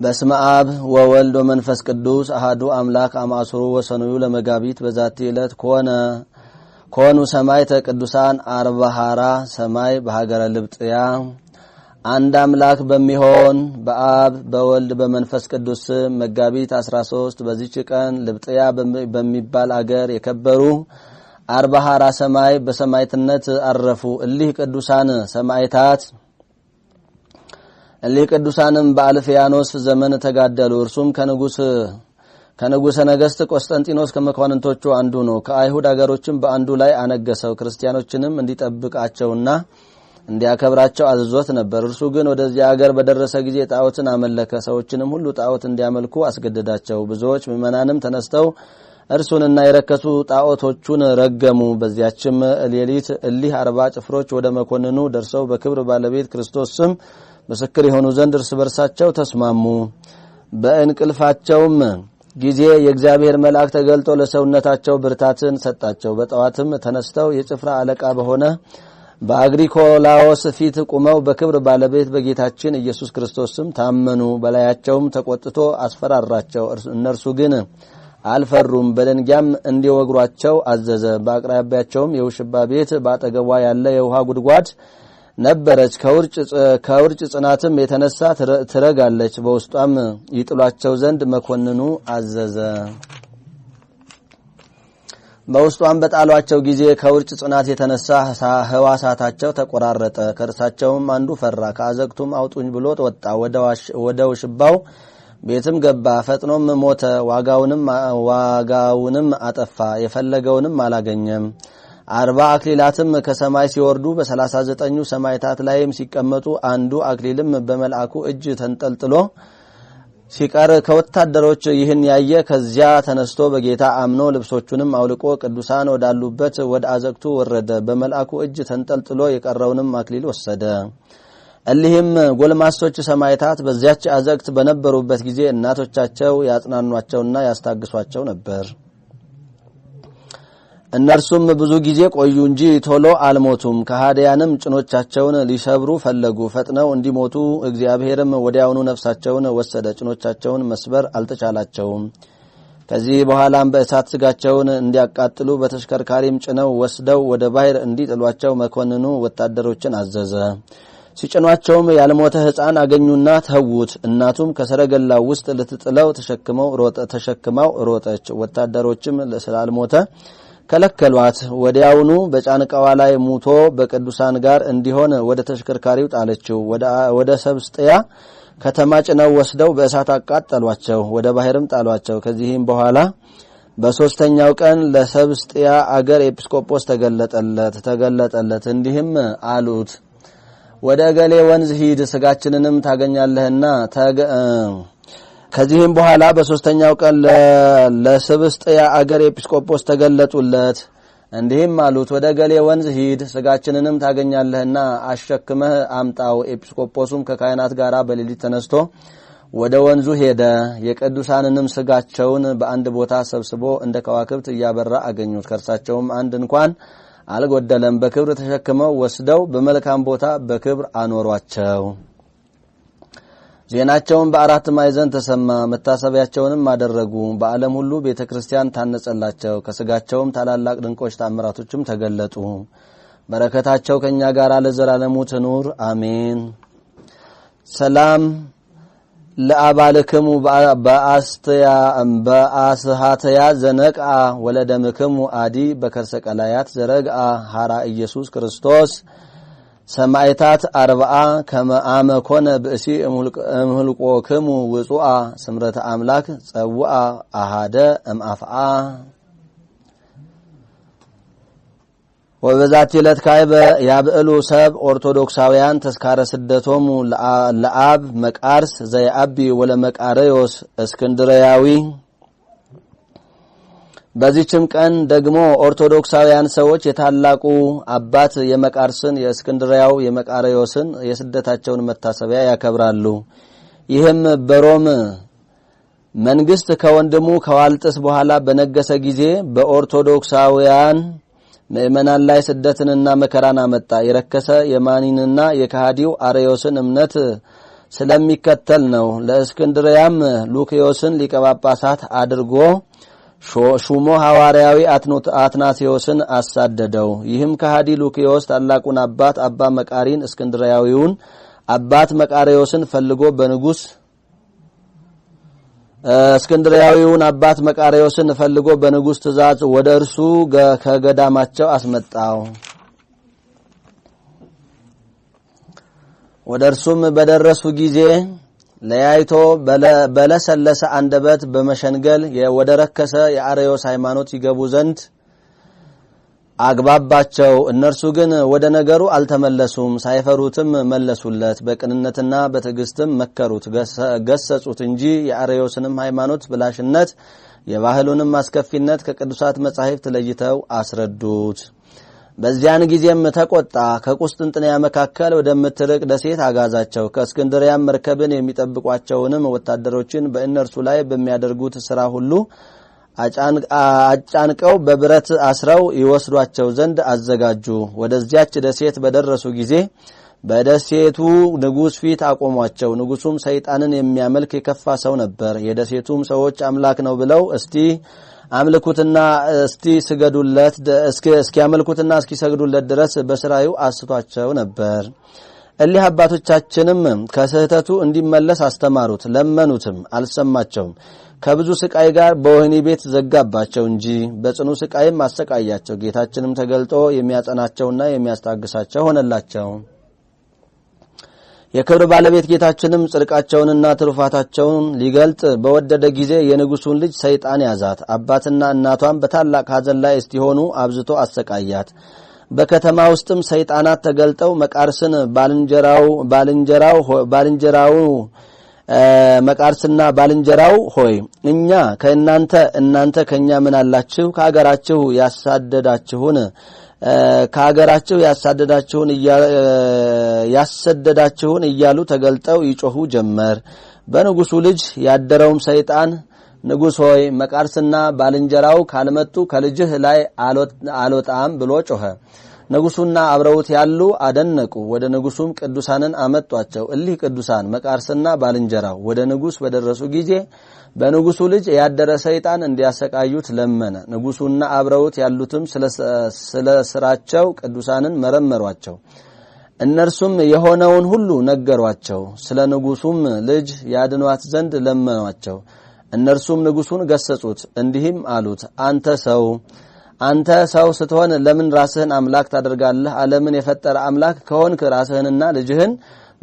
በስመ አብ ወወልድ ወመንፈስ ቅዱስ አሐዱ አምላክ አማስሩ ወሰኑዩ ለመጋቢት በዛቲ ዕለት ኮኑ ሰማዕተ ቅዱሳን አርባሃራ ሰማይ በሀገረ ልብጥያ። አንድ አምላክ በሚሆን በአብ በወልድ በመንፈስ ቅዱስ መጋቢት 13 በዚች ቀን ልብጥያ በሚባል አገር የከበሩ አርባሃራ ሰማይ በሰማዕትነት አረፉ። እሊህ ቅዱሳንም በአልፍያኖስ ዘመን ተጋደሉ። እርሱም ከንጉሠ ነገሥት ቆስጠንጢኖስ ከመኳንንቶቹ አንዱ ነው። ከአይሁድ አገሮችም በአንዱ ላይ አነገሰው። ክርስቲያኖችንም እንዲጠብቃቸውና እንዲያከብራቸው አዝዞት ነበር። እርሱ ግን ወደዚያ አገር በደረሰ ጊዜ ጣዖትን አመለከ። ሰዎችንም ሁሉ ጣዖት እንዲያመልኩ አስገደዳቸው። ብዙዎች ምእመናንም ተነስተው እርሱንና የረከሱ ጣዖቶቹን ረገሙ። በዚያችም ሌሊት እሊህ 40 ጭፍሮች ወደ መኮንኑ ደርሰው በክብር ባለቤት ክርስቶስ ስም ምስክር የሆኑ ዘንድ እርስ በርሳቸው ተስማሙ። በእንቅልፋቸውም ጊዜ የእግዚአብሔር መልአክ ተገልጦ ለሰውነታቸው ብርታትን ሰጣቸው። በጠዋትም ተነስተው የጭፍራ አለቃ በሆነ በአግሪኮላዎስ ፊት ቆመው በክብር ባለቤት በጌታችን ኢየሱስ ክርስቶስ ስም ታመኑ። በላያቸውም ተቆጥቶ አስፈራራቸው። እነርሱ ግን አልፈሩም። በደንጊያም እንዲወግሯቸው አዘዘ። በአቅራቢያቸውም የውሽባ ቤት ባጠገቧ ያለ የውሃ ጉድጓድ ነበረች። ከውርጭ ጽናትም የተነሳ ትረጋለች። በውስጧም ይጥሏቸው ዘንድ መኮንኑ አዘዘ። በውስጧም በጣሏቸው ጊዜ ከውርጭ ጽናት የተነሳ ሕዋሳታቸው ተቆራረጠ። ከእርሳቸውም አንዱ ፈራ። ከአዘቅቱም አውጡኝ ብሎ ወጣ። ወደ ውሽባው ቤትም ገባ። ፈጥኖም ሞተ። ዋጋውንም አጠፋ። የፈለገውንም አላገኘም። 40 አክሊላትም ከሰማይ ሲወርዱ በ39 ሰማዕታት ላይም ሲቀመጡ አንዱ አክሊልም በመልአኩ እጅ ተንጠልጥሎ ሲቀር ከወታደሮች ይህን ያየ ከዚያ ተነስቶ በጌታ አምኖ ልብሶቹንም አውልቆ ቅዱሳን ወዳሉበት ወደ አዘቅቱ ወረደ። በመልአኩ እጅ ተንጠልጥሎ የቀረውንም አክሊል ወሰደ። እሊህም ጎልማሶች ሰማዕታት በዚያች አዘቅት በነበሩበት ጊዜ እናቶቻቸው ያጽናኗቸውና ያስታግሷቸው ነበር። እነርሱም ብዙ ጊዜ ቆዩ እንጂ ቶሎ አልሞቱም። ከሃዲያንም ጭኖቻቸውን ሊሰብሩ ፈለጉ። ፈጥነው እንዲሞቱ እግዚአብሔርም ወዲያውኑ ነፍሳቸውን ወሰደ። ጭኖቻቸውን መስበር አልተቻላቸውም። ከዚህ በኋላም በእሳት ስጋቸውን እንዲያቃጥሉ በተሽከርካሪም ጭነው ወስደው ወደ ባሕር እንዲጥሏቸው መኮንኑ ወታደሮችን አዘዘ። ሲጭኗቸውም ያልሞተ ሕፃን አገኙና ተዉት። እናቱም ከሰረገላው ውስጥ ልትጥለው ተሸክመው ሮጠች። ወታደሮችም ስላልሞተ ከለከሏት። ወዲያውኑ በጫንቃዋ ላይ ሙቶ በቅዱሳን ጋር እንዲሆን ወደ ተሽከርካሪው ጣለችው። ወደ ሰብስጥያ ከተማ ጭነው ወስደው በእሳት አቃጠሏቸው፣ ወደ ባሕርም ጣሏቸው። ከዚህም በኋላ በሶስተኛው ቀን ለሰብስጥያ አገር ኤጲስቆጶስ ተገለጠለት። እንዲህም አሉት፣ ወደ ገሌ ወንዝ ሂድ፣ ስጋችንንም ታገኛለህና። ከዚህም በኋላ በሶስተኛው ቀን ለሰብስጥያ አገር ኤጲስቆጶስ ተገለጡለት። እንዲህም አሉት፣ ወደ ገሌ ወንዝ ሂድ፣ ስጋችንንም ታገኛለህና አሸክመህ አምጣው። ኤጲስቆጶሱም ከካህናት ጋር በሌሊት ተነስቶ ወደ ወንዙ ሄደ። የቅዱሳንንም ስጋቸውን በአንድ ቦታ ሰብስቦ እንደ ከዋክብት እያበራ አገኙት። ከእርሳቸውም አንድ እንኳን አልጎደለም። በክብር ተሸክመው ወስደው በመልካም ቦታ በክብር አኖሯቸው። ዜናቸውን በአራት ማዕዘን ተሰማ። መታሰቢያቸውንም አደረጉ። በዓለም ሁሉ ቤተክርስቲያን ታነጸላቸው። ከስጋቸውም ታላላቅ ድንቆች ታምራቶችም ተገለጡ። በረከታቸው ከኛ ጋር ለዘላለሙ ትኑር አሜን። ሰላም ለአባልክሙ በአስሃተያ ዘነቅአ ወለደምክሙ አዲ በከርሰ ቀላያት ዘረግአ ሐራ ኢየሱስ ክርስቶስ ሰማዕታት 40 ከመአመ ኮነ ብእሲ እምልቆክሙ ውጹአ ስምረተ አምላክ ጸውአ አሃደ እምአፍአ። ወበዛቲ ዕለት ካይበ ያብዕሉ ሰብ ኦርቶዶክሳውያን ተስካረ ስደቶሙ ለአብ መቃርስ ዘየአቢ ወለመቃረዮስ እስክንድርያዊ። በዚህችም ቀን ደግሞ ኦርቶዶክሳውያን ሰዎች የታላቁ አባት የመቃርስን የእስክንድርያው የመቃረዮስን የስደታቸውን መታሰቢያ ያከብራሉ። ይህም በሮም መንግስት ከወንድሙ ከዋልጥስ በኋላ በነገሰ ጊዜ በኦርቶዶክሳውያን ምእመናን ላይ ስደትንና መከራን አመጣ። የረከሰ የማኒንና የካሃዲው አርዮስን እምነት ስለሚከተል ነው። ለእስክንድርያም ሉኪዮስን ሊቀ ጳጳሳት አድርጎ ሹሞ ሐዋርያዊ አትናቴዎስን አሳደደው። ይህም ከሃዲ ሉኪዮስ ታላቁን አባት አባ መቃሪን እስክንድርያዊውን አባት መቃሪዎስን ፈልጎ በንጉስ ትእዛዝ ወደ እርሱ ከገዳማቸው አስመጣው። ወደ እርሱም በደረሱ ጊዜ ለያይቶ በለሰለሰ አንደበት በመሸንገል ወደ ረከሰ የአርዮስ ሃይማኖት ይገቡ ዘንድ አግባባቸው። እነርሱ ግን ወደ ነገሩ አልተመለሱም። ሳይፈሩትም መለሱለት። በቅንነትና በትዕግስትም መከሩት፣ ገሰጹት እንጂ የአርዮስንም ሃይማኖት ብላሽነት የባህሉንም አስከፊነት ከቅዱሳት መጻሕፍት ለይተው አስረዱት። በዚያን ጊዜም ተቆጣ። ከቁስጥንጥንያ መካከል ወደምትርቅ ደሴት አጋዛቸው። ከእስክንድርያም መርከብን የሚጠብቋቸውንም ወታደሮችን በእነርሱ ላይ በሚያደርጉት ሥራ ሁሉ አጫንቀው በብረት አስረው ይወስዷቸው ዘንድ አዘጋጁ። ወደዚያች ደሴት በደረሱ ጊዜ በደሴቱ ንጉስ ፊት አቆሟቸው። ንጉሱም ሰይጣንን የሚያመልክ የከፋ ሰው ነበር። የደሴቱም ሰዎች አምላክ ነው ብለው እስቲ አምልኩትና እስቲ ስገዱለት እስኪያመልኩትና እስኪሰግዱለት ድረስ በስራዩ አስቷቸው ነበር። እሊህ አባቶቻችንም ከስህተቱ እንዲመለስ አስተማሩት፣ ለመኑትም፣ አልሰማቸውም። ከብዙ ስቃይ ጋር በወህኒ ቤት ዘጋባቸው እንጂ በጽኑ ስቃይም አሰቃያቸው። ጌታችንም ተገልጦ የሚያጸናቸውና የሚያስታግሳቸው ሆነላቸው። የክብር ባለቤት ጌታችንም ጽድቃቸውንና ትሩፋታቸውን ሊገልጥ በወደደ ጊዜ የንጉሱን ልጅ ሰይጣን ያዛት። አባትና እናቷም በታላቅ ሐዘን ላይ እስቲሆኑ አብዝቶ አሰቃያት። በከተማ ውስጥም ሰይጣናት ተገልጠው መቃርስን መቃርስና ባልንጀራው ሆይ እኛ ከእናንተ እናንተ ከኛ ምን አላችሁ? ከሀገራችሁ ያሳደዳችሁን እያሉ ተገልጠው ይጮሁ ጀመር። በንጉሱ ልጅ ያደረውም ሰይጣን ንጉስ ሆይ መቃርስና ባልንጀራው ካልመጡ ከልጅህ ላይ አልወጣም ብሎ ጮኸ። ንጉሱና አብረውት ያሉ አደነቁ። ወደ ንጉሱም ቅዱሳንን አመጧቸው። እሊህ ቅዱሳን መቃርስና ባልንጀራው ወደ ንጉስ በደረሱ ጊዜ በንጉሱ ልጅ ያደረ ሰይጣን እንዲያሰቃዩት ለመነ። ንጉሱና አብረውት ያሉትም ስለ ስራቸው ቅዱሳንን መረመሯቸው። እነርሱም የሆነውን ሁሉ ነገሯቸው። ስለ ንጉሱም ልጅ ያድኗት ዘንድ ለመኗቸው። እነርሱም ንጉሱን ገሰጹት፣ እንዲህም አሉት፣ አንተ ሰው ስትሆን ለምን ራስህን አምላክ ታደርጋለህ? ዓለምን የፈጠረ አምላክ ከሆንክ ራስህንና ልጅህን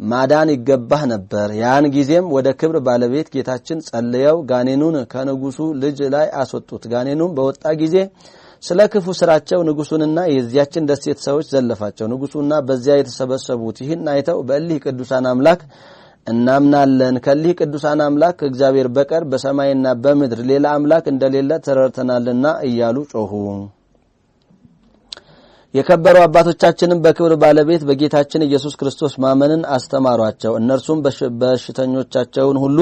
ማዳን ይገባህ ነበር። ያን ጊዜም ወደ ክብር ባለቤት ጌታችን ጸልየው ጋኔኑን ከንጉሱ ልጅ ላይ አስወጡት። ጋኔኑም በወጣ ጊዜ ስለ ክፉ ስራቸው ንጉሱንና የዚያችን ደሴት ሰዎች ዘለፋቸው። ንጉሱና በዚያ የተሰበሰቡት ይህን አይተው በእሊህ ቅዱሳን አምላክ እናምናለን፣ ከሊህ ቅዱሳን አምላክ እግዚአብሔር በቀር በሰማይና በምድር ሌላ አምላክ እንደሌለ ተረድተናልና እያሉ ጮሁ። የከበሩ አባቶቻችንም በክብር ባለቤት በጌታችን ኢየሱስ ክርስቶስ ማመንን አስተማሯቸው። እነርሱም በሽተኞቻቸውን ሁሉ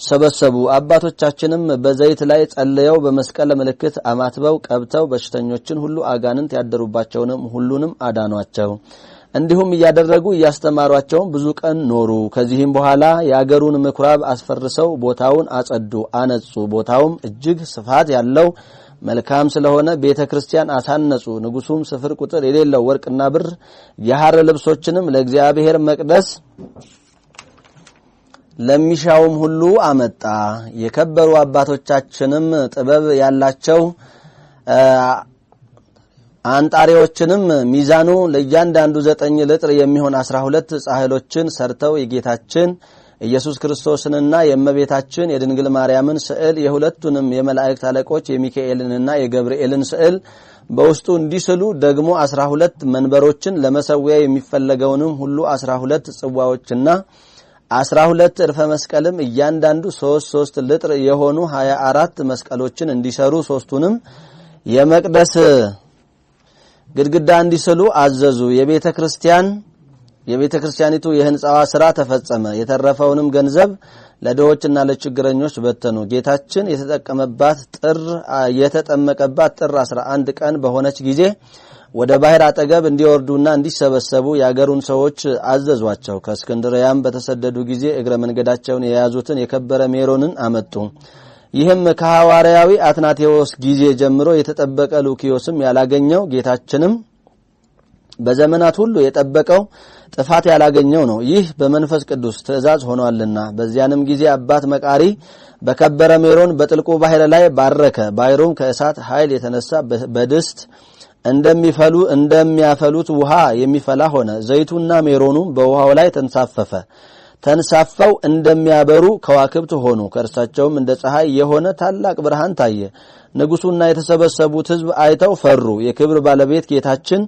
ሰበሰቡ። አባቶቻችንም በዘይት ላይ ጸልየው በመስቀል ምልክት አማትበው ቀብተው በሽተኞችን ሁሉ አጋንንት ያደሩባቸውንም ሁሉንም አዳኗቸው። እንዲሁም እያደረጉ እያስተማሯቸው ብዙ ቀን ኖሩ። ከዚህም በኋላ የአገሩን ምኩራብ አስፈርሰው ቦታውን አነጹ። ቦታውም እጅግ ስፋት ያለው መልካም ስለሆነ ቤተክርስቲያን አሳነጹ። ንጉሱም ስፍር ቁጥር የሌለው ወርቅና ብር የሐር ልብሶችንም ለእግዚአብሔር መቅደስ ለሚሻውም ሁሉ አመጣ። የከበሩ አባቶቻችንም ጥበብ ያላቸው አንጣሪዎችንም ሚዛኑ ለእያንዳንዱ 9 ልጥር የሚሆን 12 ጻሕሎችን ሰርተው የጌታችን ኢየሱስ ክርስቶስንና የእመቤታችን የድንግል ማርያምን ስዕል የሁለቱንም የመላእክት አለቆች የሚካኤልንና የገብርኤልን ስዕል በውስጡ እንዲስሉ ደግሞ 12 መንበሮችን ለመሰዊያ የሚፈለገውንም ሁሉ 12 ጽዋዎችና 12 እርፈ መስቀልም እያንዳንዱ 3 ልጥር የሆኑ 24 መስቀሎችን እንዲሰሩ ሶስቱንም የመቅደስ ግድግዳ እንዲስሉ አዘዙ። የቤተክርስቲያኒቱ የህንጻዋ ሥራ ተፈጸመ። የተረፈውንም ገንዘብ ለድሆችና ለችግረኞች በተኑ። ጌታችን የተጠመቀባት ጥር 11 ቀን በሆነች ጊዜ ወደ ባህር አጠገብ እንዲወርዱና እንዲሰበሰቡ ያገሩን ሰዎች አዘዟቸው። ከእስክንድርያም በተሰደዱ ጊዜ እግረ መንገዳቸውን የያዙትን የከበረ ሜሮንን አመጡ። ይህም ከሐዋርያዊ አትናቴዎስ ጊዜ ጀምሮ የተጠበቀ ሉኪዮስም ያላገኘው ጌታችንም በዘመናት ሁሉ የጠበቀው ጥፋት ያላገኘው ነው። ይህ በመንፈስ ቅዱስ ትእዛዝ ሆኗልና። በዚያንም ጊዜ አባት መቃሪ በከበረ ሜሮን በጥልቁ ባህር ላይ ባረከ። ባህሩም ከእሳት ኃይል የተነሳ በድስት እንደሚያፈሉት ውሃ የሚፈላ ሆነ። ዘይቱና ሜሮኑ በውሃው ላይ ተንሳፈው እንደሚያበሩ ከዋክብት ሆኑ። ከእርሳቸውም እንደ ፀሐይ የሆነ ታላቅ ብርሃን ታየ። ንጉሱና የተሰበሰቡት ሕዝብ አይተው ፈሩ። የክብር ባለቤት ጌታችን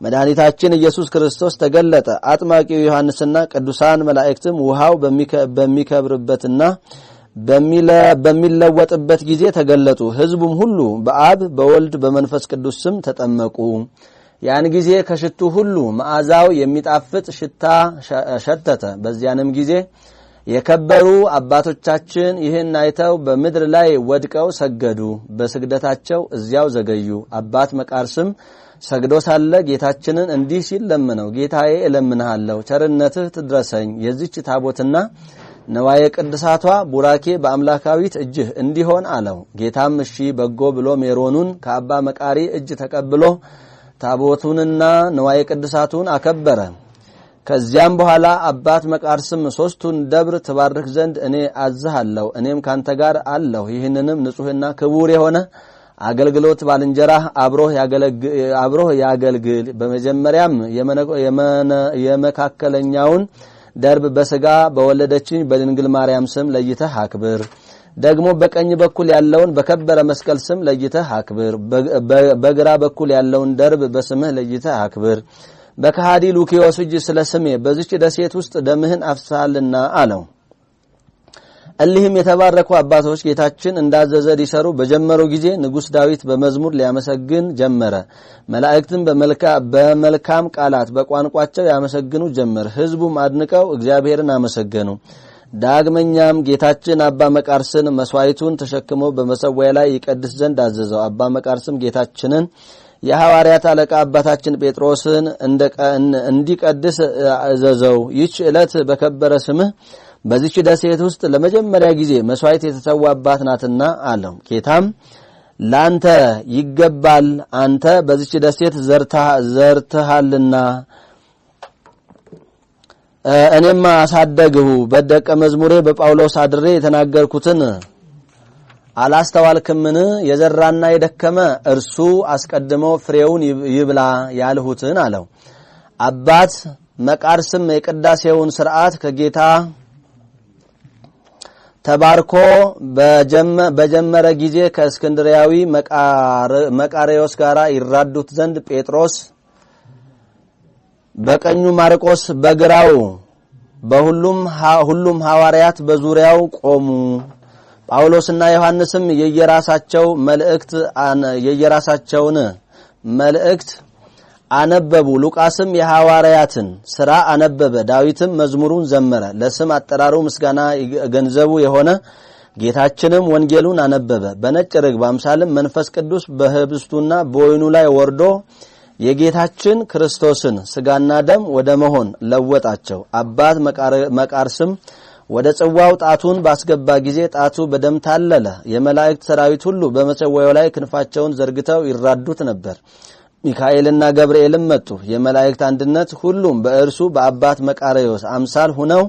መድኃኒታችን ኢየሱስ ክርስቶስ ተገለጠ። አጥማቂው ዮሐንስና ቅዱሳን መላእክትም ውሃው በሚከብርበትና በሚለወጥበት ጊዜ ተገለጡ። ሕዝቡም ሁሉ በአብ በወልድ በመንፈስ ቅዱስ ስም ተጠመቁ። ያን ጊዜ ከሽቱ ሁሉ መዓዛው የሚጣፍጥ ሽታ ሸተተ። በዚያንም ጊዜ የከበሩ አባቶቻችን ይህን አይተው በምድር ላይ ወድቀው ሰገዱ። በስግደታቸው እዚያው ዘገዩ። አባት መቃርስም ሰግዶ ሳለ ጌታችንን እንዲህ ሲል ለመነው። ጌታዬ እለምንሃለሁ፣ ቸርነትህ ትድረሰኝ። የዚች ታቦትና ነዋየ ቅድሳቷ ቡራኬ በአምላካዊት እጅህ እንዲሆን አለው። ጌታም እሺ በጎ ብሎ ሜሮኑን ከአባ መቃሪ እጅ ተቀብሎ ታቦቱንና ነዋየ ቅድሳቱን አከበረ። ከዚያም በኋላ አባት መቃርስም ሶስቱን ደብር ተባርክ ዘንድ እኔ አዝሃለሁ፣ እኔም ካንተ ጋር አለሁ። ይህንንም ንጹህና ክቡር የሆነ አገልግሎት ባልንጀራህ አብሮህ ያገልግል። በመጀመሪያም የመካከለኛውን ደርብ በስጋ በወለደችኝ በድንግል ማርያም ስም ለይተህ አክብር። ደግሞ በቀኝ በኩል ያለውን በከበረ መስቀል ስም ለይተህ አክብር። በግራ በኩል ያለውን ደርብ በስምህ ለይተህ አክብር። በከሃዲ ሉኪዮስ እጅ ስለ ስሜ በዚች ደሴት ውስጥ ደምህን አፍሳልና አለው። እሊህም የተባረኩ አባቶች ጌታችን እንዳዘዘ ሊሰሩ በጀመሩ ጊዜ ንጉስ ዳዊት በመዝሙር ሊያመሰግን ጀመረ። መላእክትም በመልካም ቃላት በቋንቋቸው ያመሰግኑ ጀመር። ሕዝቡም አድንቀው እግዚአብሔርን አመሰገኑ። ዳግመኛም ጌታችን አባ መቃርስን መስዋዕቱን ተሸክሞ በመሰዊያ ላይ ይቀድስ ዘንድ አዘዘው። አባ መቃርስም ጌታችንን የሐዋርያት አለቃ አባታችን ጴጥሮስን እንዲቀድስ አዘዘው። ይህች ዕለት በከበረ ስምህ በዚች ደሴት ውስጥ ለመጀመሪያ ጊዜ መስዋዕት የተሰዋባት ናትና አለው። ጌታም ላንተ ይገባል፣ አንተ በዚች ደሴት ዘርተሃልና እኔም አሳደግሁ። በደቀ መዝሙሬ በጳውሎስ አድሬ የተናገርኩትን አላስተዋልክምን? የዘራና የደከመ እርሱ አስቀድሞ ፍሬውን ይብላ ያልሁትን አለው። አባት መቃርስም የቅዳሴውን ሥርዓት ከጌታ ተባርኮ በጀመረ ጊዜ ከእስክንድሪያዊ መቃሪዎስ ጋር ይራዱት ዘንድ ጴጥሮስ በቀኙ ማርቆስ በግራው ሁሉም ሐዋርያት በዙሪያው ቆሙ። ጳውሎስና ዮሐንስም የየራሳቸውን መልእክት አነበቡ። ሉቃስም የሐዋርያትን ሥራ አነበበ። ዳዊትም መዝሙሩን ዘመረ። ለስም አጠራሩ ምስጋና ገንዘቡ የሆነ ጌታችንም ወንጌሉን አነበበ። በነጭ ርግብ አምሳልም መንፈስ ቅዱስ በህብስቱና በወይኑ ላይ ወርዶ የጌታችን ክርስቶስን ስጋና ደም ወደ መሆን ለወጣቸው። አባት መቃርስም ወደ ጽዋው ጣቱን ባስገባ ጊዜ ጣቱ በደም ታለለ። የመላእክት ሰራዊት ሁሉ በመሰዊያው ላይ ክንፋቸውን ዘርግተው ይራዱት ነበር። ሚካኤልና ገብርኤልም መጡ። የመላእክት አንድነት ሁሉም በእርሱ በአባት መቃርዮስ አምሳል ሆነው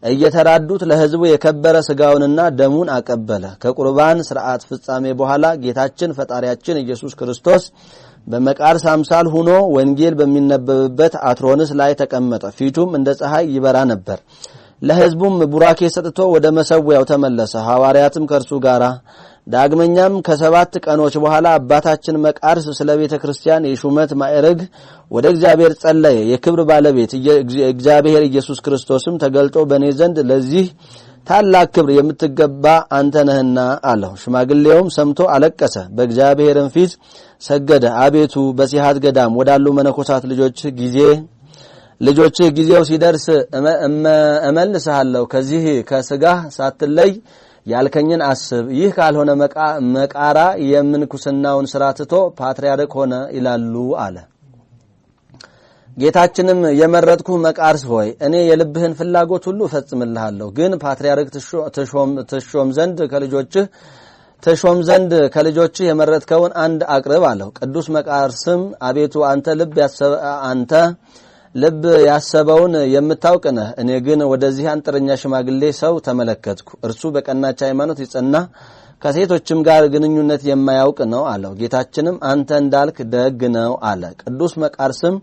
እየተራዱት ለሕዝቡ የከበረ ስጋውንና ደሙን አቀበለ። ከቁርባን ሥርዓት ፍጻሜ በኋላ ጌታችን ፈጣሪያችን ኢየሱስ ክርስቶስ በመቃርስ አምሳል ሆኖ ወንጌል በሚነበብበት አትሮንስ ላይ ተቀመጠ። ፊቱም እንደ ፀሐይ ይበራ ነበር። ለሕዝቡም ቡራኬ ሰጥቶ ወደ መሰዊያው ተመለሰ። ሐዋርያትም ከእርሱ ጋር ዳግመኛም ከ7 ቀኖች በኋላ አባታችን መቃርስ ስለ ቤተ ክርስቲያን የሹመት ማዕረግ ወደ እግዚአብሔር ጸለየ። የክብር ባለቤት እግዚአብሔር ኢየሱስ ክርስቶስም ተገልጦ በእኔ ዘንድ ለዚህ ታላቅ ክብር የምትገባ አንተ ነህና አለው። ሽማግሌውም ሰምቶ አለቀሰ፣ በእግዚአብሔርም ፊት ሰገደ። አቤቱ በሲሃት ገዳም ወዳሉ መነኮሳት ልጆችህ ጊዜው ሲደርስ እመልስሃለሁ። ከዚህ ከስጋህ ሳትለይ ያልከኝን አስብ። ይህ ካልሆነ መቃራ የምንኩስናውን ሥራ ትቶ ፓትርያርክ ሆነ ይላሉ አለ። ጌታችንም የመረጥኩ መቃርስ ሆይ እኔ የልብህን ፍላጎት ሁሉ ፈጽምልሃለሁ ግን ፓትርያርክ ተሾም ዘንድ ከልጆችህ የመረጥከውን አንድ አቅርብ አለው። ቅዱስ መቃርስም አቤቱ አንተ ልብ ያሰበውን የምታውቅ ነህ። እኔ ግን ወደዚህ አንጥረኛ ሽማግሌ ሰው ተመለከትኩ። እርሱ በቀናች ሃይማኖት ይጸና ከሴቶችም ጋር ግንኙነት የማያውቅ ነው አለው። ጌታችንም አንተ እንዳልክ ደግ ነው አለ። ቅዱስ መቃርስም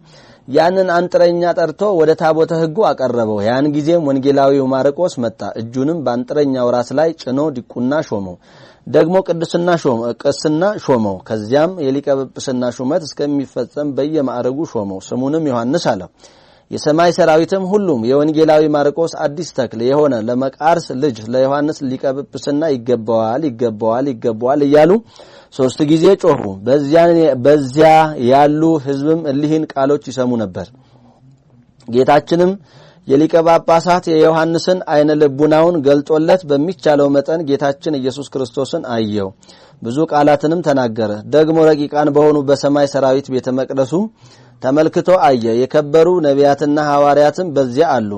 ያንን አንጥረኛ ጠርቶ ወደ ታቦተ ሕጉ አቀረበው። ያን ጊዜም ወንጌላዊው ማርቆስ መጣ። እጁንም በአንጥረኛው ራስ ላይ ጭኖ ዲቁና ሾመው። ደግሞ ቅስና ሾመው። ከዚያም የሊቀ ጵጵስና ሹመት እስከሚፈጸም በየማዕረጉ ሾመው። ስሙንም ዮሐንስ አለው። የሰማይ ሰራዊትም ሁሉም የወንጌላዊ ማርቆስ አዲስ ተክል የሆነ ለመቃርስ ልጅ ለዮሐንስ ሊቀ ጵጵስና ይገባዋል እያሉ 3 ጊዜ ጮሁ። በዚያ ያሉ ሕዝብም እሊህን ቃሎች ይሰሙ ነበር። ጌታችንም የሊቀ ጳጳሳት የዮሐንስን አይነ ልቡናውን ገልጦለት በሚቻለው መጠን ጌታችን ኢየሱስ ክርስቶስን አየው። ብዙ ቃላትንም ተናገረ። ደግሞ ረቂቃን በሆኑ በሰማይ ሰራዊት ቤተ መቅደሱ ተመልክቶ አየ። የከበሩ ነቢያትና ሐዋርያትም በዚያ አሉ።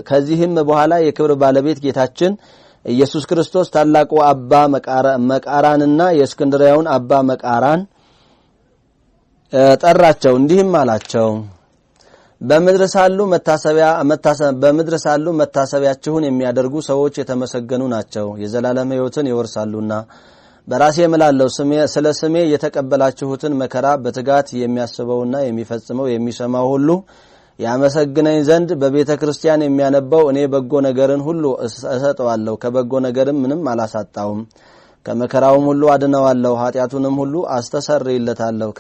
ከዚህም በኋላ የክብር ባለቤት ጌታችን ኢየሱስ ክርስቶስ ታላቁ አባ መቃራንና የእስክንድርያውን አባ መቃራን ጠራቸው። እንዲህም አላቸው በምድር ሳሉ መታሰቢያችሁን የሚያደርጉ ሰዎች የተመሰገኑ ናቸው፣ የዘላለም ሕይወትን ይወርሳሉና። በራሴ እምላለሁ ስለ ስሜ የተቀበላችሁትን መከራ በትጋት የሚያስበውና የሚፈጽመው የሚሰማው ሁሉ ያመሰግነኝ ዘንድ በቤተ ክርስቲያን የሚያነባው እኔ በጎ ነገርን ሁሉ እሰጠዋለሁ፣ ከበጎ ነገርም ምንም አላሳጣውም። ከመከራውም ሁሉ አድነዋለሁ፣ ኃጢአቱንም ሁሉ አስተሰርይለታለሁ።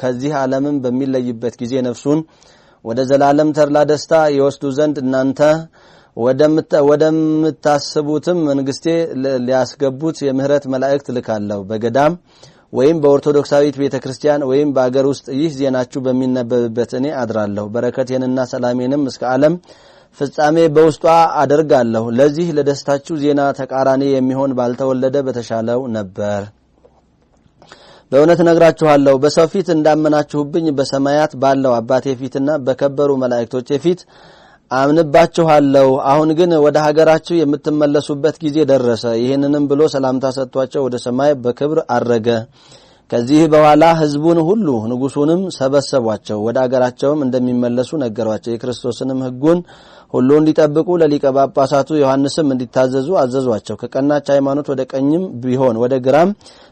ከዚህ ዓለምም በሚለይበት ጊዜ ነፍሱን ወደ ዘላለም ተድላ ደስታ ይወስዱ ዘንድ እናንተ ወደምታስቡትም መንግስቴ ሊያስገቡት የምህረት መላእክት ልካለሁ። በገዳም ወይም በኦርቶዶክሳዊት ቤተክርስቲያን ወይም በአገር ውስጥ ይህ ዜናችሁ በሚነበብበት እኔ አድራለሁ። በረከቴንና ሰላሜንም እስከ ዓለም ፍጻሜ በውስጧ አደርጋለሁ። ለዚህ ለደስታችሁ ዜና ተቃራኒ የሚሆን ባልተወለደ በተሻለው ነበር። በእውነት ነግራችኋለሁ በሰው ፊት እንዳመናችሁብኝ በሰማያት ባለው አባቴ ፊትና በከበሩ መላእክቶቼ ፊት አምንባችኋለሁ። አሁን ግን ወደ ሀገራችሁ የምትመለሱበት ጊዜ ደረሰ። ይህንንም ብሎ ሰላምታ ሰጥቷቸው ወደ ሰማይ በክብር አረገ። ከዚህ በኋላ ሕዝቡን ሁሉ ንጉሱንም ሰበሰቧቸው። ወደ ሀገራቸውም እንደሚመለሱ ነገሯቸው። የክርስቶስንም ሕጉን ሁሉ እንዲጠብቁ ለሊቀ ጳጳሳቱ ዮሐንስም እንዲታዘዙ አዘዟቸው። ከቀናች ሃይማኖት ወደ ቀኝም ቢሆን ወደ ግራም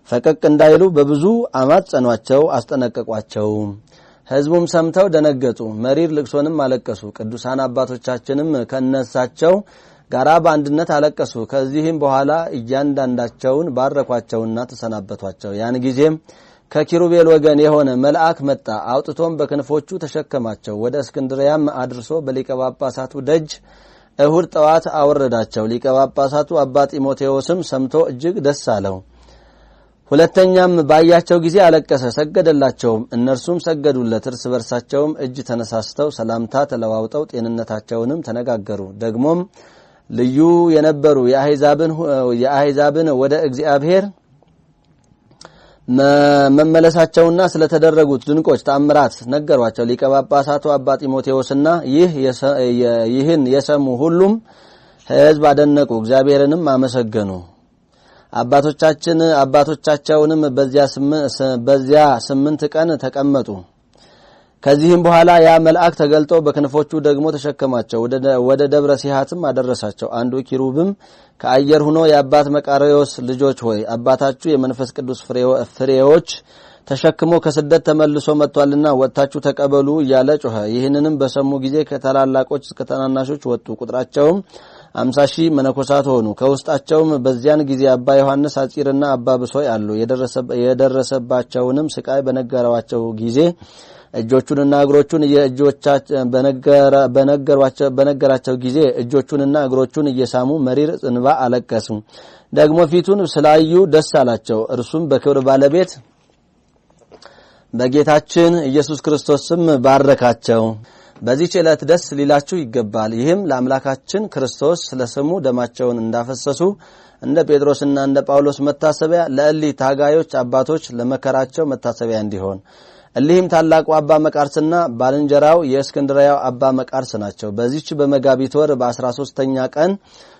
ፈቀቅ እንዳይሉ በብዙ አማጸኗቸው፣ አስጠነቀቋቸው። ሕዝቡም ሰምተው ደነገጡ፣ መሪር ልቅሶንም አለቀሱ። ቅዱሳን አባቶቻችንም ከነሳቸው ጋራ በአንድነት አለቀሱ። ከዚህም በኋላ እያንዳንዳቸውን ባረኳቸውና ተሰናበቷቸው። ያን ጊዜም ከኪሩቤል ወገን የሆነ መልአክ መጣ። አውጥቶም በክንፎቹ ተሸከማቸው። ወደ እስክንድርያም አድርሶ በሊቀ ጳጳሳቱ ደጅ እሁድ ጠዋት አወረዳቸው። ሊቀ ጳጳሳቱ አባ ጢሞቴዎስም ሰምቶ እጅግ ደስ አለው። ሁለተኛም ባያቸው ጊዜ አለቀሰ፣ ሰገደላቸውም። እነርሱም ሰገዱለት። እርስ በርሳቸውም እጅ ተነሳስተው ሰላምታ ተለዋውጠው ጤንነታቸውንም ተነጋገሩ። ደግሞም ልዩ የነበሩ የአሕዛብን ወደ እግዚአብሔር መመለሳቸውና ስለተደረጉት ድንቆች ተአምራት ነገሯቸው። ሊቀ ጳጳሳቱ አባ ጢሞቴዎስና ይህን የሰሙ ሁሉም ሕዝብ አደነቁ፣ እግዚአብሔርንም አመሰገኑ። አባቶቻቸውንም በዚያ 8 ቀን ተቀመጡ። ከዚህም በኋላ ያ መልአክ ተገልጦ በክንፎቹ ደግሞ ተሸከማቸው፣ ወደ ደብረ ሲሃትም አደረሳቸው። አንዱ ኪሩብም ከአየር ሆኖ የአባት መቃርዮስ ልጆች ሆይ አባታችሁ የመንፈስ ቅዱስ ፍሬዎች ተሸክሞ ከስደት ተመልሶ መጥቷልና ወጣችሁ ተቀበሉ እያለ ጮኸ። ይህንንም በሰሙ ጊዜ ከታላላቆች እስከ ታናናሾች ወጡ። ቁጥራቸውም 50,000 መነኮሳት ሆኑ። ከውስጣቸውም በዚያን ጊዜ አባ ዮሐንስ አጺርና አባ ብሶይ አሉ። የደረሰባቸውንም ስቃይ በነገሯቸው ጊዜ እጆቹንና እግሮቹን በነገራቸው ጊዜ እጆቹንና እግሮቹን እየሳሙ መሪር እንባ አለቀሱ። ደግሞ ፊቱን ስላዩ ደስ አላቸው። እርሱም በክብር ባለቤት በጌታችን ኢየሱስ ክርስቶስ ስም ባረካቸው። በዚህ ዕለት ደስ ሊላችሁ ይገባል። ይህም ለአምላካችን ክርስቶስ ስለስሙ ደማቸውን እንዳፈሰሱ እንደ ጴጥሮስና እንደ ጳውሎስ መታሰቢያ ለእሊ ታጋዮች አባቶች ለመከራቸው መታሰቢያ እንዲሆን እሊህም ታላቁ አባ መቃርስና ባልንጀራው የእስክንድርያው አባ መቃርስ ናቸው። በዚህች በመጋቢት ወር በ13ኛ ቀን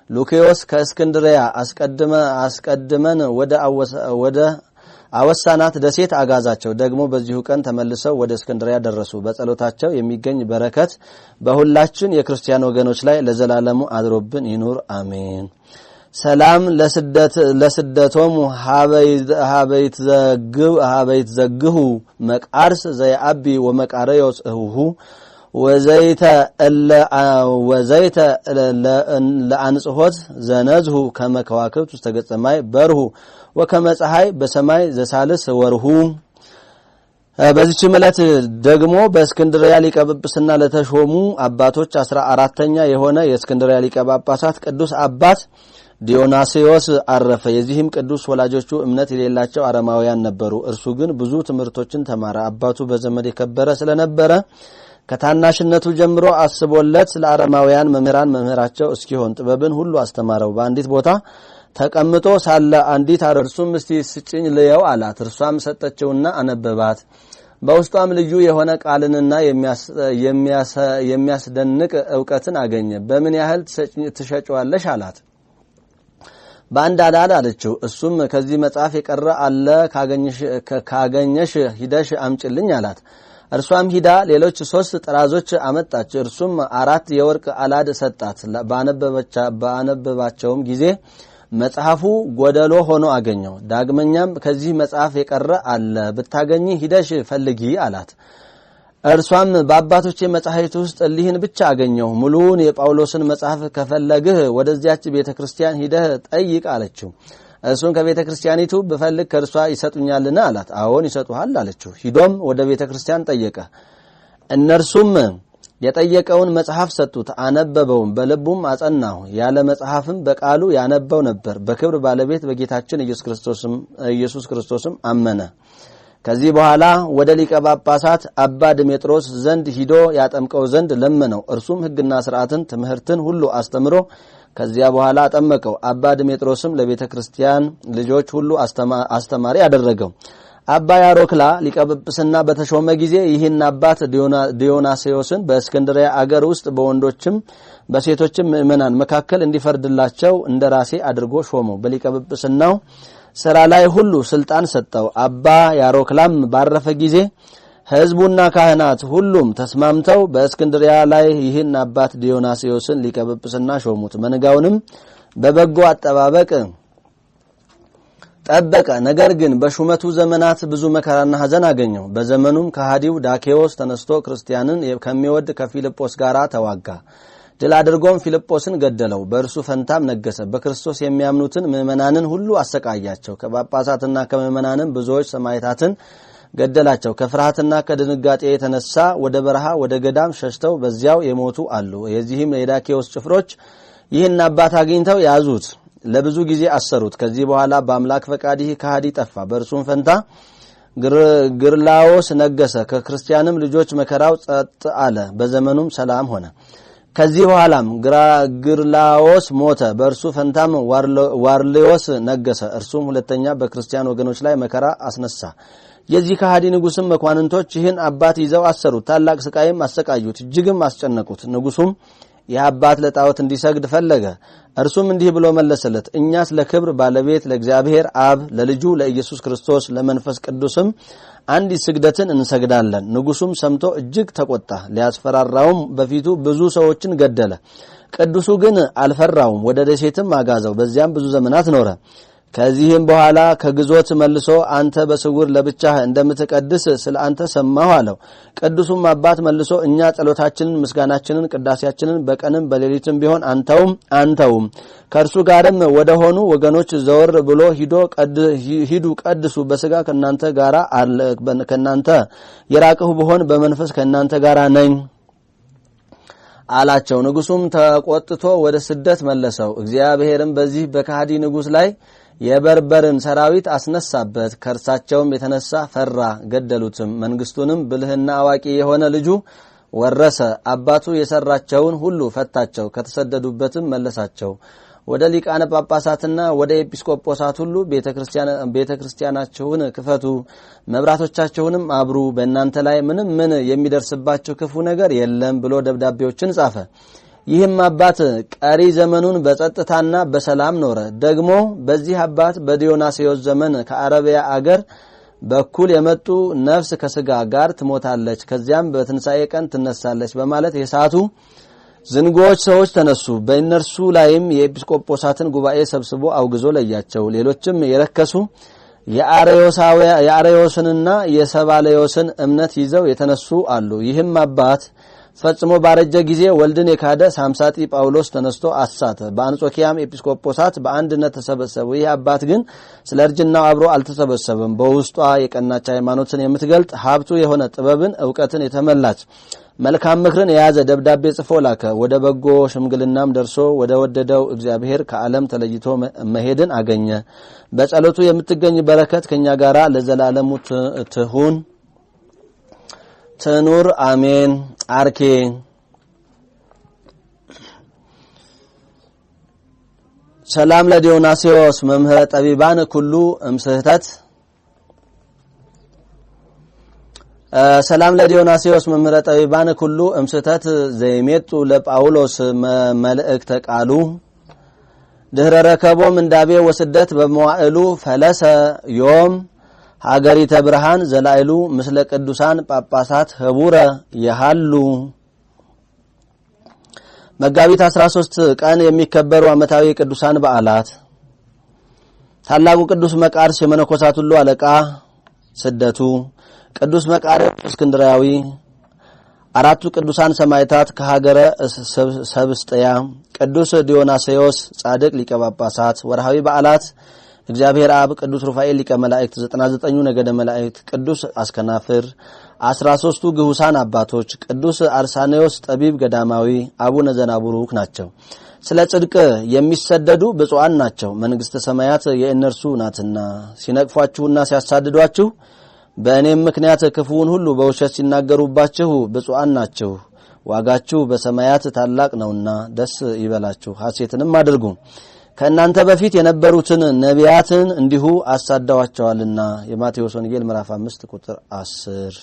ሉኪዮስ ከእስክንድርያ አስቀድመን ወደ አወሳናት ደሴት አጋዛቸው። ደግሞ በዚሁ ቀን ተመልሰው ወደ እስክንድርያ ደረሱ። በጸሎታቸው የሚገኝ በረከት በሁላችን የክርስቲያን ወገኖች ላይ ለዘላለሙ አድሮብን ይኑር አሜን። ሰላም ለስደቶም ሀበይት ዘግሁ መቃርስ ዘያቢ ወመቃረዮስ እሁ ወዘይተ ለአንጽሖት ዘነዝሁ ከመከዋክብት ውስጥ ተገጸማይ በርሁ ወከመፀሐይ በሰማይ ዘሳልስ ወርሁ። በዚህች ዕለት ደግሞ በእስክንድርያ ሊቀ ጵጵስና ለተሾሙ አባቶች 14ኛ የሆነ የእስክንድርያ ሊቀ ጳጳሳት ቅዱስ አባት ዲዮናስዮስ አረፈ። የዚህም ቅዱስ ወላጆቹ እምነት የሌላቸው አረማውያን ነበሩ። እርሱ ግን ብዙ ትምህርቶችን ተማረ። አባቱ በዘመድ የከበረ ስለነበረ ከታናሽነቱ ጀምሮ አስቦለት ለአረማውያን መምህራቸው እስኪሆን ጥበብን ሁሉ አስተማረው። በአንዲት ቦታ ተቀምጦ ሳለ አንዲት እርሱም እስቲ ስጭኝ ልየው አላት። እርሷም ሰጠችውና አነበባት። በውስጧም ልዩ የሆነ ቃልንና የሚያስደንቅ ዕውቀትን አገኘ። በምን ያህል ትሸጪዋለሽ አላት። በአንድ አዳድ አለችው። እሱም ከዚህ መጽሐፍ የቀረ አለ ካገኘሽ ሂደሽ አምጭልኝ አላት። እርሷም ሂዳ ሌሎች 3 ጥራዞች አመጣች። እርሱም 4 የወርቅ አላድ ሰጣት። ባነበባቸውም ጊዜ መጽሐፉ ጎደሎ ሆኖ አገኘው። ዳግመኛም ከዚህ መጽሐፍ የቀረ አለ ብታገኚ ሂደሽ ፈልጊ አላት። እርሷም በአባቶቼ መጻሕፍት ውስጥ እሊህን ብቻ አገኘው፣ ሙሉውን የጳውሎስን መጽሐፍ ከፈለግህ ወደዚያች ቤተክርስቲያን ሂደህ ጠይቅ አለችው። እሱም ከቤተክርስቲያኒቱ በፈልግ ከርሷ ይሰጡኛልና አላት። አዎን ይሰጡሃል አለችው። ሂዶም ወደ ቤተክርስቲያን ጠየቀ። እነርሱም የጠየቀውን መጽሐፍ ሰጡት። አነበበውም፣ በልቡም አጸናው። ያለ መጽሐፍም በቃሉ ያነበው ነበር። በክብር ባለቤት በጌታችን ኢየሱስ ክርስቶስም አመነ። ከዚህ በኋላ ወደ ሊቀ ጳጳሳት አባ ድሜጥሮስ ዘንድ ሂዶ ያጠምቀው ዘንድ ለመነው። እርሱም ሕግና ሥርዓትን ትምህርትን ሁሉ አስተምሮ ከዚያ በኋላ አጠመቀው። አባ ድሜጥሮስም ለቤተክርስቲያን ልጆች ሁሉ አስተማሪ ያደረገው። አባ ያሮክላ ሊቀ ጵጵስና በተሾመ ጊዜ ይህን አባት ዲዮናስዮስን በእስክንድርያ አገር ውስጥ በወንዶችም በሴቶችም ምእመናን መካከል እንዲፈርድላቸው እንደራሴ አድርጎ ሾመው። በሊቀ ጵጵስናው ሥራ ላይ ሁሉ ስልጣን ሰጠው። አባ ያሮክላም ባረፈ ጊዜ ሕዝቡና ካህናት ሁሉም ተስማምተው በእስክንድርያ ላይ ይህን አባት ዲዮናስዮስን ሊቀ ጵጵስና ሾሙት። መንጋውንም በበጎ አጠባበቅ ጠበቀ። ነገር ግን በሹመቱ ዘመናት ብዙ መከራና ሐዘን አገኘው። በዘመኑም ከሃዲው ዳኬዎስ ተነስቶ ክርስቲያንን ከሚወድ ከፊልጶስ ጋር ተዋጋ። ድል አድርጎም ፊልጶስን ገደለው። በእርሱ ፈንታም ነገሰ። በክርስቶስ የሚያምኑትን ምእመናንን ሁሉ አሰቃያቸው። ከጳጳሳትና ከምእመናንም ብዙዎች ሰማዕታትን ገደላቸው። ከፍርሃትና ከድንጋጤ የተነሳ ወደ በረሃ ወደ ገዳም ሸሽተው በዚያው የሞቱ አሉ። የዚህም የዳኬዎስ ጭፍሮች ይህን አባት አግኝተው ያዙት፣ ለብዙ ጊዜ አሰሩት። ከዚህ በኋላ በአምላክ ፈቃድ ይህ ከሃዲ ጠፋ። በእርሱም ፈንታ ግርላዎስ ነገሰ። ከክርስቲያንም ልጆች መከራው ጸጥ አለ። በዘመኑም ሰላም ሆነ። ከዚህ በኋላም ግርላዎስ ሞተ። በእርሱ ፈንታም ዋርሌዎስ ነገሰ። እርሱም ሁለተኛ በክርስቲያን ወገኖች ላይ መከራ አስነሳ። የዚህ ከሃዲ ንጉስም መኳንንቶች ይህን አባት ይዘው አሰሩት። ታላቅ ስቃይም አሰቃዩት፣ እጅግም አስጨነቁት። ንጉሱም ይህ አባት ለጣዖት እንዲሰግድ ፈለገ። እርሱም እንዲህ ብሎ መለሰለት፣ እኛስ ለክብር ባለቤት ለእግዚአብሔር አብ ለልጁ ለኢየሱስ ክርስቶስ ለመንፈስ ቅዱስም አንዲት ስግደትን እንሰግዳለን። ንጉሱም ሰምቶ እጅግ ተቆጣ። ሊያስፈራራውም በፊቱ ብዙ ሰዎችን ገደለ። ቅዱሱ ግን አልፈራውም። ወደ ደሴትም አጋዘው። በዚያም ብዙ ዘመናት ኖረ። ከዚህም በኋላ ከግዞት መልሶ አንተ በስውር ለብቻህ እንደምትቀድስ ስለ አንተ ሰማሁ አለው። ቅዱሱም አባት መልሶ እኛ ጸሎታችንን፣ ምስጋናችንን፣ ቅዳሴያችንን በቀንም በሌሊትም ቢሆን አንተውም ከእርሱ ጋርም ወደ ሆኑ ወገኖች ዘወር ብሎ ሂዱ ቀድሱ። በስጋ ከናንተ ጋራ ከናንተ የራቅሁ ብሆን በመንፈስ ከናንተ ጋራ ነኝ አላቸው። ንጉሱም ተቆጥቶ ወደ ስደት መለሰው። እግዚአብሔርም በዚህ በከሃዲ ንጉስ ላይ የበርበርን ሰራዊት አስነሳበት። ከርሳቸውም የተነሳ ፈራ፣ ገደሉትም። መንግስቱንም ብልህና አዋቂ የሆነ ልጁ ወረሰ። አባቱ የሰራቸውን ሁሉ ፈታቸው፣ ከተሰደዱበትም መለሳቸው። ወደ ሊቃነ ጳጳሳትና ወደ ኤጲስቆጶሳት ሁሉ ቤተክርስቲያናችሁን ክፈቱ፣ መብራቶቻችሁንም አብሩ፣ በእናንተ ላይ ምን የሚደርስባችሁ ክፉ ነገር የለም ብሎ ደብዳቤዎችን ጻፈ። ይህም አባት ቀሪ ዘመኑን በጸጥታና በሰላም ኖረ። ደግሞ በዚህ አባት በዲዮናስዮስ ዘመን ከአረቢያ አገር በኩል የመጡ ነፍስ ከስጋ ጋር ትሞታለች፣ ከዚያም በትንሣኤ ቀን ትነሳለች በማለት የሳቱ ዝንጎች ሰዎች ተነሱ። በእነርሱ ላይም የኤጲስቆጶሳትን ጉባኤ ሰብስቦ አውግዞ ለያቸው። ሌሎችም የረከሱ የአርዮስንና የሰባሌዮስን እምነት ይዘው የተነሱ አሉ። ይህም አባት ፈጽሞ ባረጀ ጊዜ ወልድን የካደ ሳምሳጢ ጳውሎስ ተነስቶ አሳተ። በአንጾኪያም ኤጲስቆጶሳት በአንድነት ተሰበሰቡ። ይህ አባት ግን ስለ እርጅናው አብሮ አልተሰበሰበም። በውስጧ የቀናች ሃይማኖትን የምትገልጥ ሀብቱ የሆነ ጥበብን ዕውቀትን የተመላች መልካም ምክርን የያዘ ደብዳቤ ጽፎ ላከ። ወደ በጎ ሽምግልናም ደርሶ ወደ ወደደው እግዚአብሔር ከዓለም ተለይቶ መሄድን አገኘ። በጸሎቱ የምትገኝ በረከት ከኛ ጋራ ለዘላለሙ ትኑር አሜን። አርኬ ሰላም ለዲዮናስዮስ መምህረ ጠቢባን ኩሉ እምስህተት ሰላም ለዲዮናስዮስ መምህረ ጠቢባን ኩሉ እምስህተት ዘይሜጡ ለጳውሎስ መልእክተ ቃሉ ድህረ ረከቦም እንዳቤ ወስደት በመዋዕሉ ፈለሰ ዮም ሀገሪተ ብርሃን ዘላይሉ ምስለ ቅዱሳን ጳጳሳት ህቡረ ይሃሉ። መጋቢት 13 ቀን የሚከበሩ ዓመታዊ ቅዱሳን በዓላት ታላቁ ቅዱስ መቃርስ የመነኮሳት ሁሉ አለቃ ስደቱ፣ ቅዱስ መቃርስ እስክንድራዊ፣ አራቱ ቅዱሳን ሰማዕታት ከሀገረ ሰብስጥያ፣ ቅዱስ ዲዮናስዮስ ጻድቅ ሊቀ ጳጳሳት። ወርሃዊ በዓላት እግዚአብሔር አብ፣ ቅዱስ ሩፋኤል ሊቀ መላእክት፣ 99ኙ ነገደ መላእክት፣ ቅዱስ አስከናፍር፣ 13ቱ ግሁሳን አባቶች፣ ቅዱስ አርሳኔዎስ ጠቢብ ገዳማዊ፣ አቡነ ዘናቡሩክ ናቸው። ስለ ጽድቅ የሚሰደዱ ብፁዓን ናቸው፣ መንግስተ ሰማያት የእነርሱ ናትና። ሲነቅፏችሁና ሲያሳድዷችሁ በእኔም ምክንያት ክፉውን ሁሉ በውሸት ሲናገሩባችሁ ብፁዓን ናችሁ፣ ዋጋችሁ በሰማያት ታላቅ ነውና ደስ ይበላችሁ፣ ሐሴትንም አድርጉ። ከእናንተ በፊት የነበሩትን ነቢያትን እንዲሁ አሳደዋቸዋልና። የማቴዎስ ወንጌል ምዕራፍ 5 ቁጥር 10።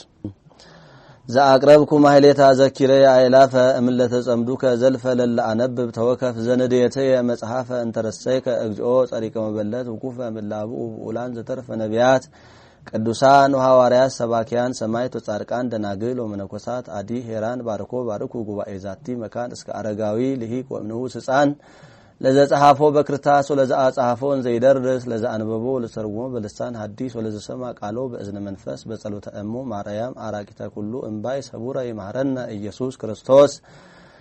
ዘአቅረብኩ ማህሌታ ዘኪረ አይላፈ እምለተ ጸምዱከ ዘልፈ ለላ አነብብ ተወከፍ ዘነደየተ መጽሐፈ እንተረሰይከ እግዚኦ ጸሪቀ መበለት ወኩፈ ምላቡ ኡላን ዘተርፈ ነቢያት ቅዱሳን ወሐዋርያት ሰባኪያን ሰማዕት ወጻድቃን ደናግል ወመነኮሳት አዲ ሄራን ባርኮ ባርኩ ጉባኤ ዛቲ መካን እስከ አረጋዊ ልሂቅ ወእምንዑስ ሕፃን ለዘ ጸሐፎ በክርታስ ወለዘ አጻሐፎ ዘይደርስ ለዘ አንበቦ ለሰርጎ በልሳን ሐዲስ ወለዘ ሰማ ቃሎ በእዝነ መንፈስ በጸሎተ እሙ ማርያም አራቂተ ኩሉ እምባይ ሰቡረ ይማረነ ኢየሱስ ክርስቶስ።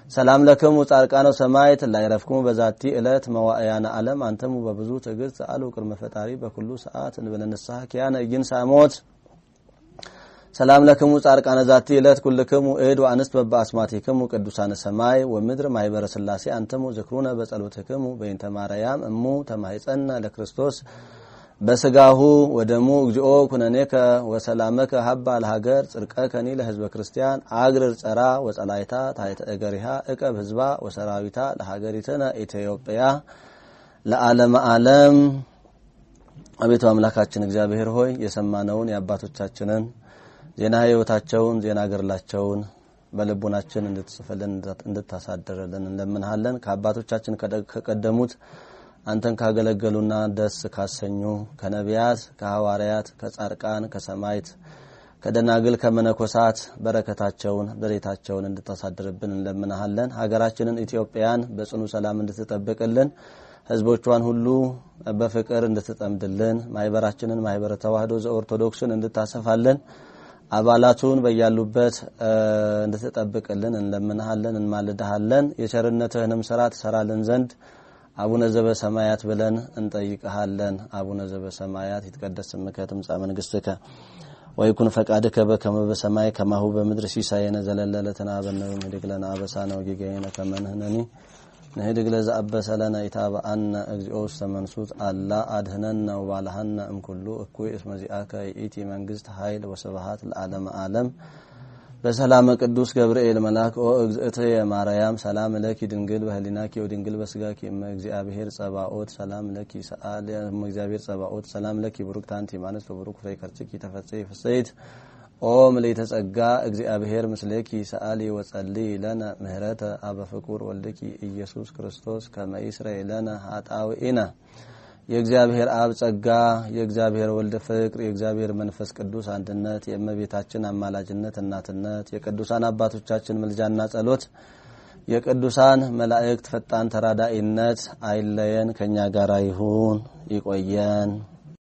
ሰላም ለክሙ ጻድቃነ ሰማዕት ላይረፍኩሙ በዛቲ ዕለት መዋዕያነ ዓለም አንተሙ በብዙ ትዕግስት አሉ ቅድመ ፈጣሪ በኩሉ ሰዓት እንበለንስሐ ኪያነ ይንሳሞት። ሰላም ለክሙ ጻድቃነ ዛቲ ዕለት ኩልክሙ እድ ወአንስት በአስማቲክሙ ቅዱሳነ ሰማይ ወምድር ማይበረ ሥላሴ አንተሙ ዝክሩነ በጸሎትክሙ በእንተ ማርያም እሙ ተማይጸነ ለክርስቶስ በስጋሁ ወደሙ እግዚኦ ኩነኔከ ወሰላመከ ሀባ ለሀገር ጽድቀከኒ ለህዝበ ክርስቲያን አግርር ጸራ ወጸላይታ ታይተ እገሪሃ እቀብ ህዝባ ወሰራዊታ ለሀገሪተነ ኢትዮጵያ ለዓለም ዓለም። አቤቱ አምላካችን እግዚአብሔር ሆይ የሰማነውን የአባቶቻችንን ዜና ህይወታቸውን ዜና ገድላቸውን በልቡናችን እንድትጽፈልን እንድታሳድርልን እንለምንሃለን። ከአባቶቻችን ከቀደሙት አንተን ካገለገሉና ደስ ካሰኙ ከነቢያት ከሐዋርያት ከጻድቃን ከሰማዕት ከደናግል ከመነኮሳት በረከታቸውን በሬታቸውን እንድታሳድርብን እንለምንሃለን። ሀገራችንን ኢትዮጵያን በጽኑ ሰላም እንድትጠብቅልን ህዝቦቿን ሁሉ በፍቅር እንድትጠምድልን ማይበራችንን ማይበረ ተዋህዶ ዘኦርቶዶክስን እንድታሰፋልን አባላቱን በያሉበት እንድትጠብቅልን እንለምንሃለን እንማልድሃለን። የቸርነትህንም ሥራ ትሰራልን ዘንድ አቡነ ዘበሰማያት ብለን እንጠይቅሃለን። አቡነ ዘበሰማያት ይትቀደስ ስምከ ትምጻእ መንግሥትከ ወይኩን ፈቃድከ በከመ በሰማይ ከማሁ በምድር ሲሳየነ ዘለለዕለትነ ሀበነ ወኅድግ ለነ አበሳነ ወጌጋየነ ከመ ንሕነኒ ንኅድግ ለዘአበሰለነ ኢታብአነ እግዚኦ ውስተ መንሱት አላ አድኅነነ ወባልሐነ እምኩሉ እኩይ እስመ ዚአከ ይእቲ መንግሥት ኃይል ወስብሐት ለዓለመ ዓለም በሰላም ቅዱስ ገብርኤል መልአክ ኦ እግዝእትየ ማርያም ሰላም ለኪ ድንግል በህሊናኪ ወድንግል በስጋኪ እመ እግዚአብሔር ጸባኦት ሰላም ለኪ ሰአል እመ እግዚአብሔር ጸባኦት ሰላም ለኪ ቡሩክት አንቲ እማንስት ወቡሩክ ፍሬ ከርሥኪ ተፈሥሒ ፍሥሕት ኦ ምልዕተ ጸጋ እግዚአብሔር ምስሌኪ ሰአሊ ወጸሊ ለነ ምህረተ አበ ፍቁር ወልድኪ ኢየሱስ ክርስቶስ ከመ ይስረይ ለነ ኃጣውኢነ። የእግዚአብሔር አብ ጸጋ፣ የእግዚአብሔር ወልድ ፍቅር፣ የእግዚአብሔር መንፈስ ቅዱስ አንድነት፣ የእመቤታችን አማላጅነት እናትነት፣ የቅዱሳን አባቶቻችን ምልጃና ጸሎት፣ የቅዱሳን መላእክት ፈጣን ተራዳኢነት አይለየን፣ ከኛ ጋር ይሁን። ይቆየን።